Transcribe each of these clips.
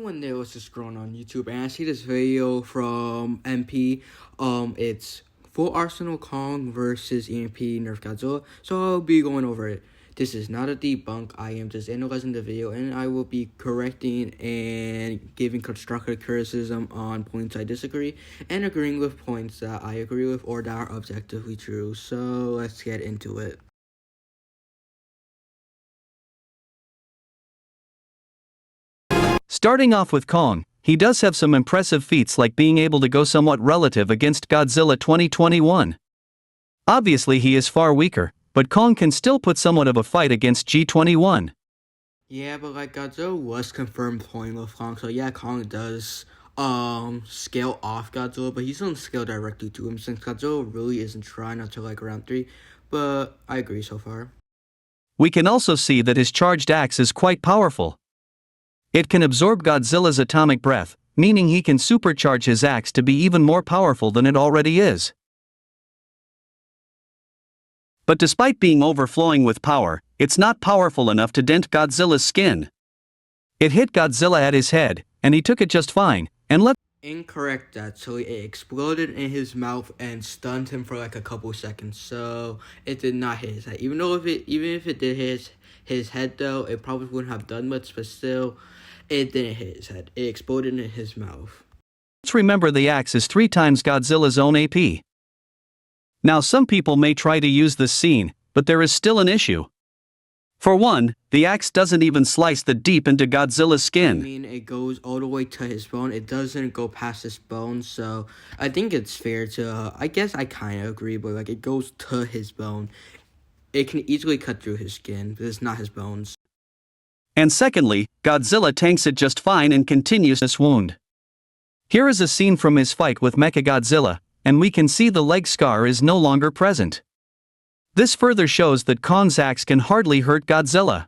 one day I was just scrolling on YouTube and I see this video from MP. It's Full Arsenal Kong versus EMP Nerf Godzilla. So I'll be going over it. This is not a debunk. I am just analyzing the video and I will be correcting and giving constructive criticism on points I disagree and agreeing with points that I agree with or that are objectively true. So let's get into it. Starting off with Kong, he does have some impressive feats like being able to go somewhat relative against Godzilla 2021. Obviously he is far weaker, but Kong can still put somewhat of a fight against G21. Yeah, but like Godzilla was confirmed playing with Kong, so yeah, Kong does scale off Godzilla, but he's gonna scale directly to him since Godzilla really isn't trying until like round 3, but I agree so far. We can also see that his charged axe is quite powerful. It can absorb Godzilla's atomic breath, meaning he can supercharge his axe to be even more powerful than it already is. But despite being overflowing with power, it's not powerful enough to dent Godzilla's skin. It hit Godzilla at his head, and he took it just fine, and Incorrect, actually. It exploded in his mouth and stunned him for like a couple seconds, so it did not hit his head. Even if it did hit his head though, it probably wouldn't have done much, but still, it didn't hit his head. It exploded in his mouth. Let's remember the axe is 3 times Godzilla's own AP. Now some people may try to use this scene, but there is still an issue. For one, the axe doesn't even slice the deep into Godzilla's skin. I mean, it goes all the way to his bone. It doesn't go past his bone, so I think it's fair to, I guess I kind of agree, but like it goes to his bone. It can easily cut through his skin, but it's not his bones. And secondly, Godzilla tanks it just fine and continues this wound. Here is a scene from his fight with Mechagodzilla, and we can see the leg scar is no longer present. This further shows that Kong's axe can hardly hurt Godzilla.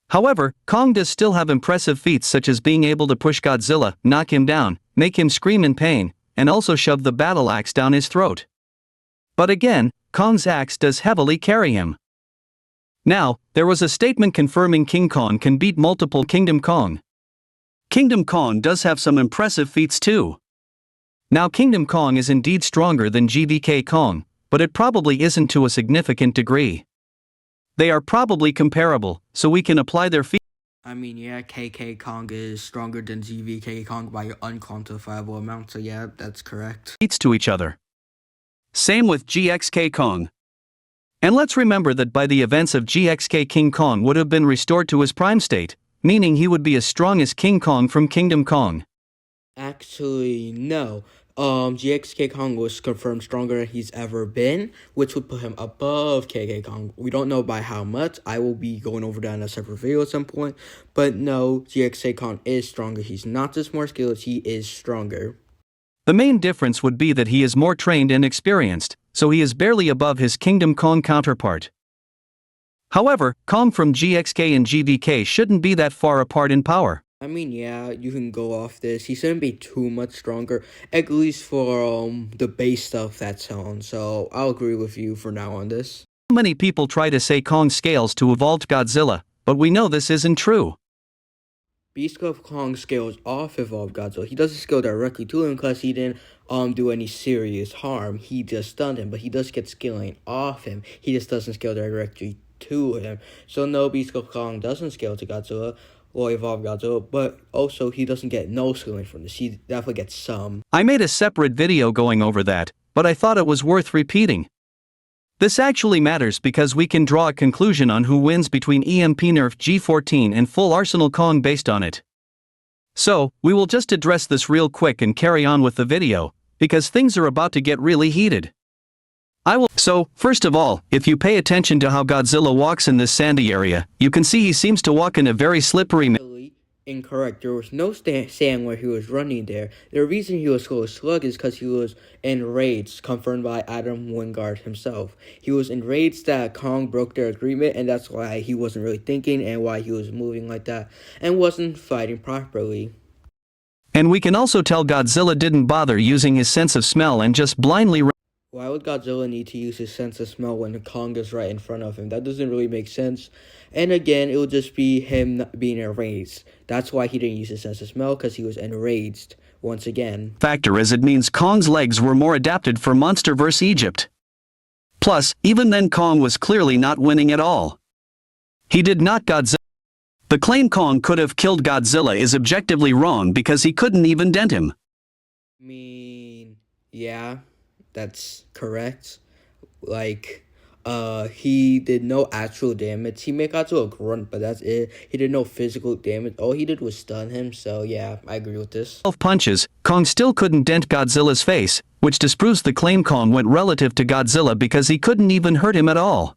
However, Kong does still have impressive feats such as being able to push Godzilla, knock him down, make him scream in pain, and also shove the battle axe down his throat. But again, Kong's axe does heavily carry him. Now, there was a statement confirming King Kong can beat multiple Kingdom Kong. Kingdom Kong does have some impressive feats too. Now Kingdom Kong is indeed stronger than GVK Kong, but it probably isn't to a significant degree. They are probably comparable, so we can apply their feats. I mean, yeah, KK Kong is stronger than GVK Kong by an unquantifiable amount, so yeah, that's correct. To each other. Same with GXK Kong. And let's remember that by the events of GXK King Kong would have been restored to his prime state, meaning he would be as strong as King Kong from Kingdom Kong. Actually, no. GXK Kong was confirmed stronger than he's ever been, which would put him above KK Kong. We don't know by how much. I will be going over that in a separate video at some point. But no, GXK Kong is stronger. He's not just more skilled, he is stronger. The main difference would be that he is more trained and experienced, so he is barely above his Kingdom Kong counterpart. However, Kong from GXK and GVK shouldn't be that far apart in power. I mean, yeah, you can go off this. He shouldn't be too much stronger, at least for the base stuff that's on. So I'll agree with you for now on this. Many people try to say Kong scales to evolved Godzilla, but we know this isn't true. Beast of Kong scales off evolved Godzilla. He doesn't scale directly to him because he didn't do any serious harm. He just stunned him, but he does get scaling off him. He just doesn't scale directly to him. So no, Beast of Kong doesn't scale to Godzilla or evolve Godzilla, but also he doesn't get no scaling from this. He definitely gets some. I made a separate video going over that, but I thought it was worth repeating. This actually matters because we can draw a conclusion on who wins between EMP Nerf G14 and Full Arsenal Kong based on it. So, we will just address this real quick and carry on with the video, because things are about to get really heated. So, first of all, if you pay attention to how Godzilla walks in this sandy area, you can see he seems to walk in a very slippery Incorrect. There was no sand where he was running there. The reason he was so slug is because he was enraged, confirmed by Adam Wingard himself. He was enraged that Kong broke their agreement, and that's why he wasn't really thinking and why he was moving like that and wasn't fighting properly. And we can also tell Godzilla didn't bother using his sense of smell and just blindly Why would Godzilla need to use his sense of smell when Kong is right in front of him? That doesn't really make sense. And again, it would just be him being enraged. That's why he didn't use his sense of smell, because he was enraged once again. Factor as it means Kong's legs were more adapted for Monster vs. Egypt. Plus, even then Kong was clearly not winning at all. He did not Godzilla. The claim Kong could have killed Godzilla is objectively wrong because he couldn't even dent him. I mean, yeah, that's correct. Like, he did no actual damage. He made Godzilla grunt, but that's it. He did no physical damage. All he did was stun him, so yeah, I agree with this. 12 punches, Kong still couldn't dent Godzilla's face, which disproves the claim Kong went relative to Godzilla because he couldn't even hurt him at all.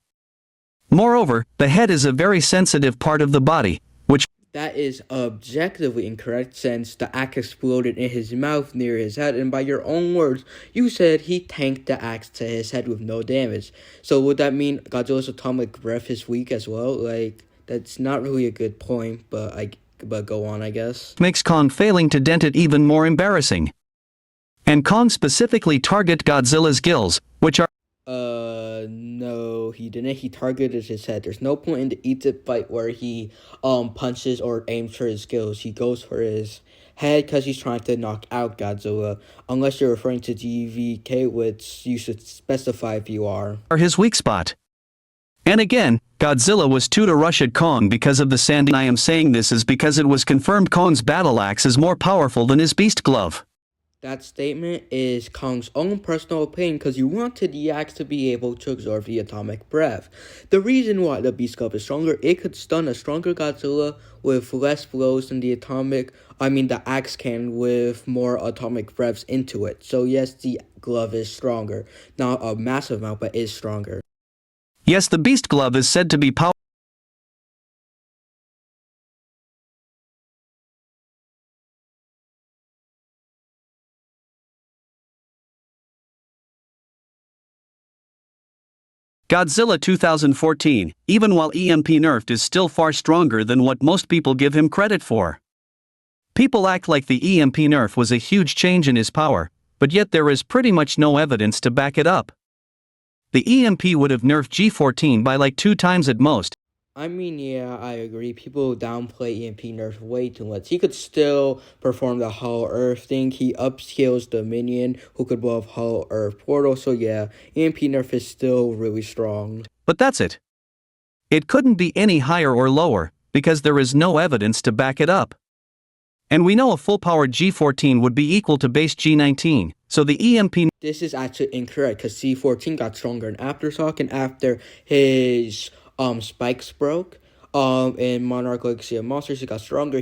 Moreover, the head is a very sensitive part of the body, which That is objectively incorrect since the axe exploded in his mouth near his head, and by your own words, you said he tanked the axe to his head with no damage. So would that mean Godzilla's atomic breath is weak as well? Like, that's not really a good point, but go on, I guess. makes Kong failing to dent it even more embarrassing. And Kong specifically targeted Godzilla's gills, which are No, he didn't. He targeted his head. There's no point in the Egypt fight where he punches or aims for his skills. He goes for his head because he's trying to knock out Godzilla. Unless you're referring to GVK, which you should specify if you are. his weak spot. And again, Godzilla was too to rush at Kong because of the sanding. I am saying this is because it was confirmed Kong's battle axe is more powerful than his beast glove. That statement is Kong's own personal opinion because you wanted the axe to be able to absorb the atomic breath. The reason why the Beast Glove is stronger, it could stun a stronger Godzilla with less blows than the axe can with more atomic breaths into it. So yes, the glove is stronger. Not a massive amount, but is stronger. Yes, the beast glove is said to be powerful. Godzilla 2014, even while EMP nerfed, is still far stronger than what most people give him credit for. People act like the EMP nerf was a huge change in his power, but yet there is pretty much no evidence to back it up. The EMP would have nerfed G14 by like 2 times at most. Yeah, I agree. People downplay EMP nerf way too much. He could still perform the Hollow Earth thing. He upscales the minion who could blow up Hollow Earth portal. So yeah, EMP nerf is still really strong. But that's it. It couldn't be any higher or lower, because there is no evidence to back it up. And we know a full-powered G14 would be equal to base G19, so the EMP... This is actually incorrect, because C14 got stronger in Aftershock, and after his spikes broke, in Monarch Legacy of Monsters, he got stronger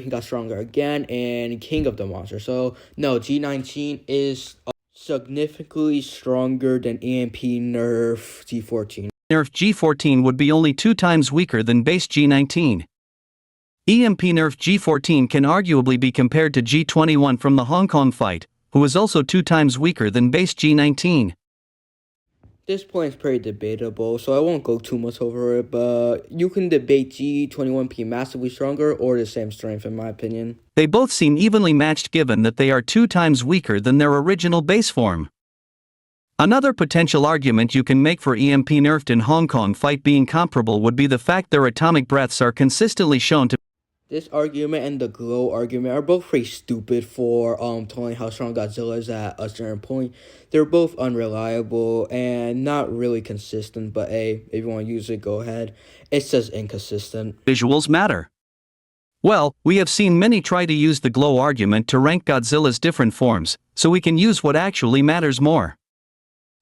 again, and King of the Monsters. So, no, G19 is significantly stronger than EMP nerf G14. Nerf G14 would be only 2 times weaker than base G19. EMP nerf G14 can arguably be compared to G21 from the Hong Kong fight, who is also 2 times weaker than base G19. This point is pretty debatable, so I won't go too much over it, but you can debate G21 being massively stronger or the same strength in my opinion. They both seem evenly matched given that they are 2 times weaker than their original base form. Another potential argument you can make for EMP nerfed in Hong Kong fight being comparable would be the fact their atomic breaths are consistently shown to... This argument and the glow argument are both pretty stupid for telling how strong Godzilla is at a certain point. They're both unreliable and not really consistent, but hey, if you want to use it, go ahead. It's just inconsistent. Visuals matter. Well, we have seen many try to use the glow argument to rank Godzilla's different forms, so we can use what actually matters more.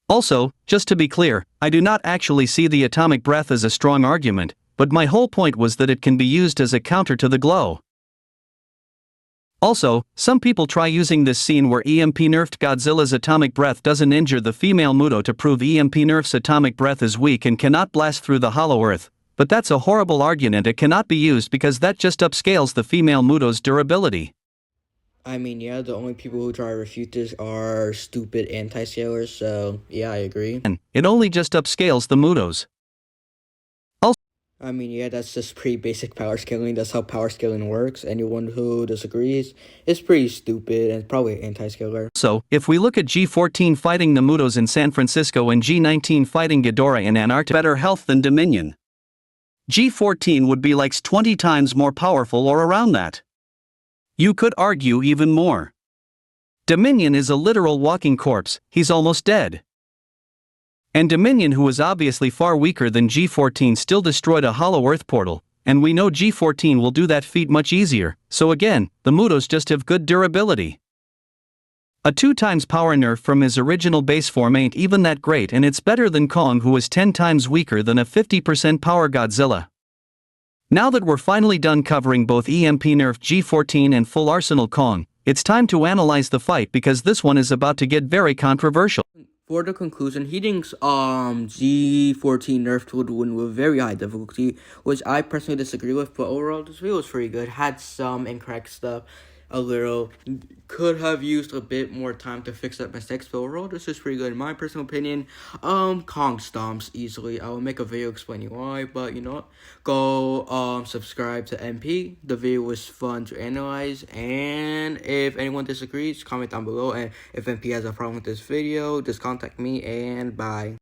Also, just to be clear, I do not actually see the atomic breath as a strong argument, but my whole point was that it can be used as a counter to the glow. Also, some people try using this scene where EMP nerfed Godzilla's atomic breath doesn't injure the female Muto to prove EMP nerf's atomic breath is weak and cannot blast through the hollow earth, but that's a horrible argument. It cannot be used because that just upscales the female Muto's durability. Yeah, the only people who try to refute this are stupid anti-scalers, so yeah, I agree. It only just upscales the Mutos. I mean, yeah, that's just pretty basic power scaling. That's how power scaling works. Anyone who disagrees is pretty stupid and probably an anti-scaler. So, if we look at G14 fighting Namutos in San Francisco and G19 fighting Ghidorah in Antarctica, better health than Dominion. G14 would be like 20 times more powerful or around that. You could argue even more. Dominion is a literal walking corpse, he's almost dead. And Dominion, who was obviously far weaker than G14, still destroyed a hollow earth portal, and we know G14 will do that feat much easier, so again, the Mutos just have good durability. A 2 times power nerf from his original base form ain't even that great, and it's better than Kong, who was 10 times weaker than a 50% power Godzilla. Now that we're finally done covering both EMP nerf G14 and full arsenal Kong, it's time to analyze the fight because this one is about to get very controversial. For the conclusion, he thinks G14 nerfed would win with very high difficulty, which I personally disagree with, but overall this video was pretty good. Had some incorrect stuff, a little, could have used a bit more time to fix up mistakes, but overall this is pretty good. In my personal opinion, Kong stomps easily. I will make a video explaining why, but you know what, go subscribe to MP. The video was fun to analyze, and if anyone disagrees, comment down below, and if MP has a problem with this video, just contact me, and bye.